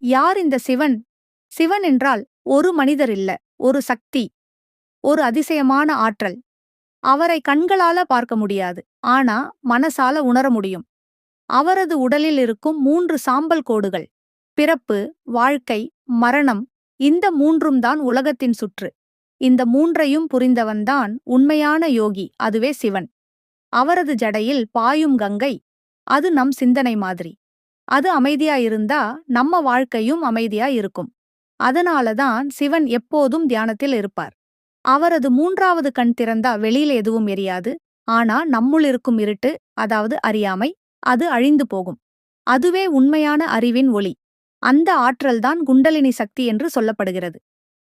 யார் இந்த சிவன்? சிவன் என்றால் ஒரு மனிதர் இல்ல, ஒரு சக்தி, ஒரு அதிசயமான ஆற்றல். அவரை கண்களால பார்க்க முடியாது, ஆனா மனசால உணர முடியும். அவரது உடலில் இருக்கும் 3 சாம்பல் கோடுகள், பிறப்பு, வாழ்க்கை, மரணம், இந்த மூன்றும் தான் உலகத்தின் சுற்று. இந்த மூன்றையும் புரிந்தவன்தான் உண்மையான யோகி, அதுவே சிவன். அவரது ஜடையில் பாயும் கங்கை, அது நம் சிந்தனை மாதிரி. அது அமைதியா இருந்தா நம்ம வாழ்க்கையும் அமைதியா இருக்கும். அதனாலதான் சிவன் எப்போதும் தியானத்தில் இருப்பார். அவரது 3வது கண் திறந்தா வெளியில எதுவும் எரியாது. ஆனா நம்முள் இருக்கும் இருட்டு, அதாவது அறியாமை, அது அழிந்து போகும். அதுவே உண்மையான அறிவின் ஒளி. அந்த ஆற்றல்தான் குண்டலினி சக்தி என்று சொல்லப்படுகிறது.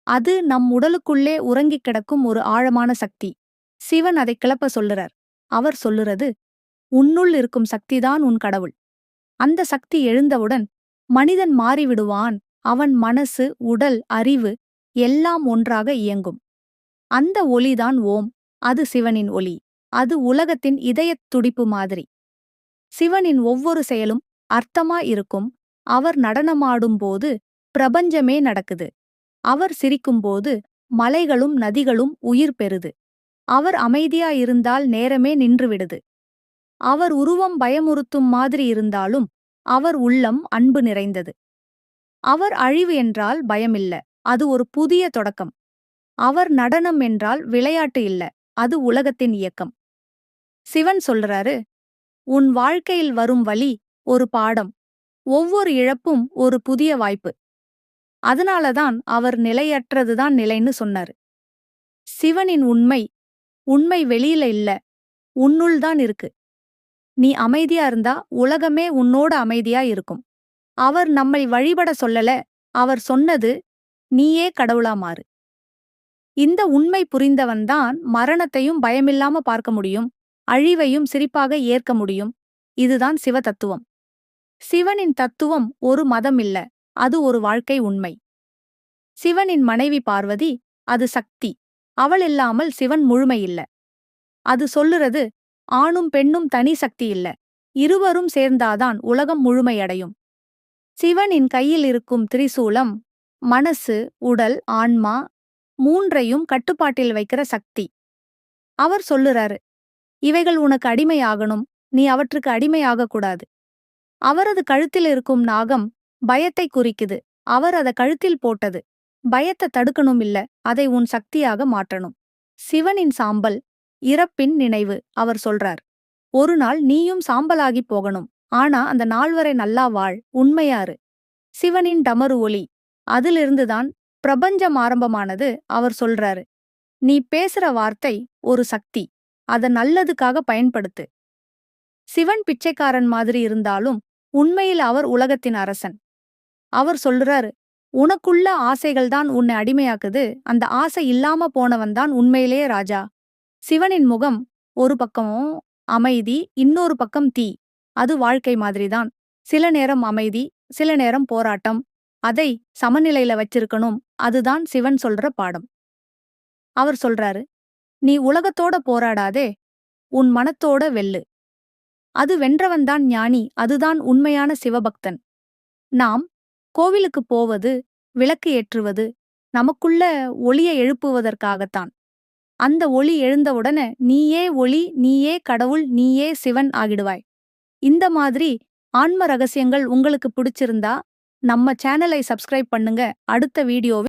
அது நம் உடலுக்குள்ளே உறங்கிக் கிடக்கும் ஒரு ஆழமான சக்தி. சிவன் அதை கிளப்ப சொல்லுறார். அவர் சொல்லுறது, உன்னுள் இருக்கும் சக்திதான் உன் கடவுள். அந்த சக்தி எழுந்தவுடன் மனிதன் மாறிவிடுவான். அவன் மனசு, உடல், அறிவு எல்லாம் ஒன்றாக இயங்கும். அந்த ஒளிதான் ஓம். அது சிவனின் ஒளி. அது உலகத்தின் இதயத் துடிப்பு மாதிரி. சிவனின் ஒவ்வொரு செயலும் அர்த்தமா இருக்கும். அவர் நடனமாடும்போது பிரபஞ்சமே நடக்குது. அவர் சிரிக்கும்போது மலைகளும் நதிகளும் உயிர் பெறுது. அவர் அமைதியா இருந்தால் நேரமே நின்றுவிடுது. அவர் உருவம் பயமுறுத்தும் மாதிரி இருந்தாலும் அவர் உள்ளம் அன்பு நிறைந்தது. அவர் அழிவு என்றால் பயமில்ல, அது ஒரு புதிய தொடக்கம். அவர் நடனம் என்றால் விளையாட்டு இல்ல, அது உலகத்தின் இயக்கம். சிவன் சொல்றாரு, உன் வாழ்க்கையில் வரும் வலி ஒரு பாடம், ஒவ்வொரு இழப்பும் ஒரு புதிய வாய்ப்பு. அதனாலதான் அவர் நிலையற்றதுதான் நிலைன்னு சொன்னாரு. சிவனின் உண்மை, உண்மை வெளியில இல்ல, உன்னுள்தான் இருக்கு. நீ அமைதியா இருந்தா உலகமே உன்னோட அமைதியா இருக்கும். அவர் நம்மை வழிபட சொல்லல, அவர் சொன்னது, நீயே கடவுளா மாறு. இந்த உண்மை புரிந்தவன்தான் மரணத்தையும் பயமில்லாம பார்க்க முடியும், அழிவையும் சிரிப்பாக ஏற்க முடியும். இதுதான் சிவ தத்துவம். சிவனின் தத்துவம் ஒரு மதம் இல்ல, அது ஒரு வாழ்க்கை உண்மை. சிவனின் மனைவி பார்வதி, அது சக்தி. அவள் இல்லாமல் சிவன் முழுமை இல்ல. அது சொல்லுறது, ஆணும் பெண்ணும் தனி சக்தி இல்ல, இருவரும் சேர்ந்தாதான் உலகம் முழுமையடையும். சிவனின் கையில் இருக்கும் திரிசூலம் மனசு, உடல், ஆன்மா மூன்றையும் கட்டுப்பாட்டில் வைக்கிற சக்தி. அவர் சொல்லுறாரு, இவைகள் உனக்கு அடிமையாகணும், நீ அவற்றுக்கு அடிமையாகக்கூடாது. அவரது கழுத்தில் இருக்கும் நாகம் பயத்தை குறிக்குது. அவர் அத கழுத்தில் போட்டது பயத்தை தடுக்கணும் இல்ல, அதை உன் சக்தியாக மாற்றணும். சிவனின் சாம்பல் இறப்பின் நினைவு. அவர் சொல்றார், ஒரு நாள் நீயும் சாம்பலாகி போகணும், ஆனா அந்த நாள் வரை நல்லா வாழ், உண்மையாரு. சிவனின் டமரு ஒலி, அதிலிருந்துதான் பிரபஞ்சம் ஆரம்பமானது. அவர் சொல்றாரு, நீ பேசுற வார்த்தை ஒரு சக்தி, அத நல்லதுக்காக பயன்படுத்து. சிவன் பிச்சைக்காரன் மாதிரி இருந்தாலும் உண்மையில் அவர் உலகத்தின் அரசன். அவர் சொல்றாரு, உனக்குள்ள ஆசைகள்தான் உன்னை அடிமையாக்குது, அந்த ஆசை இல்லாம போனவன்தான் உண்மையிலேயே ராஜா. சிவனின் முகம் ஒரு பக்கம் அமைதி, இன்னொரு பக்கம் தீ. அது வாழ்க்கை மாதிரிதான். சில நேரம் அமைதி, சில நேரம் போராட்டம். அதை சமநிலையில வச்சிருக்கணும். அதுதான் சிவன் சொல்ற பாடம். அவர் சொல்றாரு, நீ உலகத்தோட போராடாதே, உன் மனத்தோட வெல்லு. அது வென்றவன்தான் ஞானி, அதுதான் உண்மையான சிவபக்தன். நாம் கோவிலுக்கு போவது, விளக்கு ஏற்றுவது நமக்குள்ள ஒளியை எழுப்புவதற்காகத்தான். அந்த ஒளி எழுந்தவுடனே நீயே ஒளி, நீயே கடவுள், நீயே சிவன் ஆகிடுவாய். இந்த மாதிரி ஆன்ம ரகசியங்கள் உங்களுக்கு பிடிச்சிருந்தா நம்ம சேனலை சப்ஸ்கிரைப் பண்ணுங்க. அடுத்த வீடியோவில்